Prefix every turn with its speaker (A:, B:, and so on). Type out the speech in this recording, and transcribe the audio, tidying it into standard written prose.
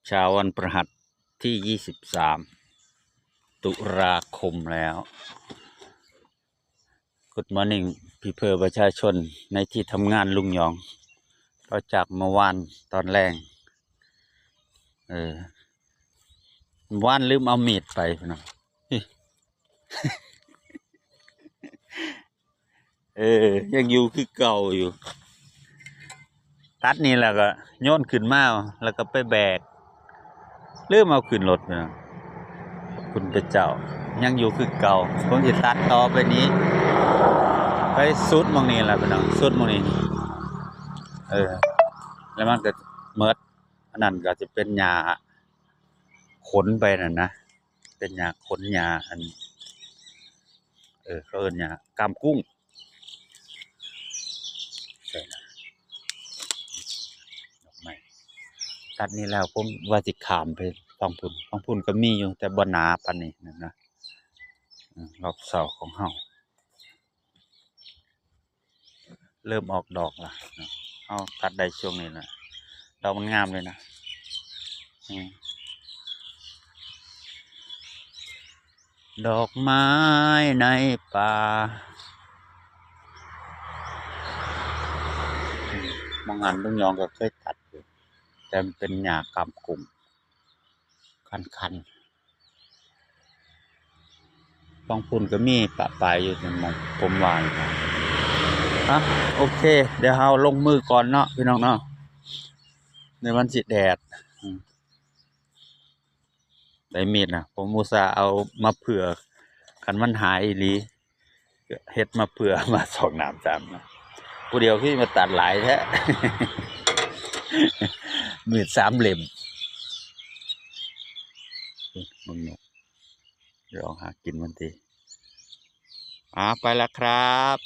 A: เช้าวันพฤหัสที่ 23 ตุลาคมแล้ว Good morning พี่เพื่อประชาชนในที่ทำงานลุงยองเราจากเมื่อวานตอนแรงวานลืมเอามีดไปพี่น้อง ยังอยู่คือเก่าอยู่ ตัดนี่แล้วก็โยนขึ้นมาแล้วก็ไปแบกลืมเอาขึ้นรถพี่น้องคุณพระเจ้ายังอยู่คือเก่าผมจะตัดต่อไปนี้ ไปสุดมองนี้แหละพี่น้องสุดมองนี้แล้วมันก็เมิดอันนั้นก็จะเป็นหญ้าขนไปนั่นนะเป็นหญ้าขนหญ้าอันเขาเอิ้นหญ้ากามกุ้งใช่นะดอกไม้ตัดนี้แล้วผมว่าสิข้ามไปฟังพุ่นก็มีอยู่แต่บ่หนาปานนี้นะรอบเสาของเฮาเริ่มออกดอกละเอาตัดได้ช่วงนี้นะดอกมันงามเลยนะดอกไม้ในป่ามองหันลุงยองก็เคยตัดอยู่แต่มันเป็นหญ้ากำกุ้งคันบางพุ่นก็มีปะปายอยู่ในมองผมวานโอเคเดี๋ยวเราลงมือก่อนเนาะพี่น้องเนาะในวันสิแดดได้มีดนะผมอุตส่าห์เอามาเผื่อคันมันหายอีหลีเฮ็ดมาเผื่อมาสองน้ำสามนะผู้เดียวพี่มาตัดหลายแท้ มีด3 เล่มมึงเดี๋ยวหากินมันทีไปแล้วครับ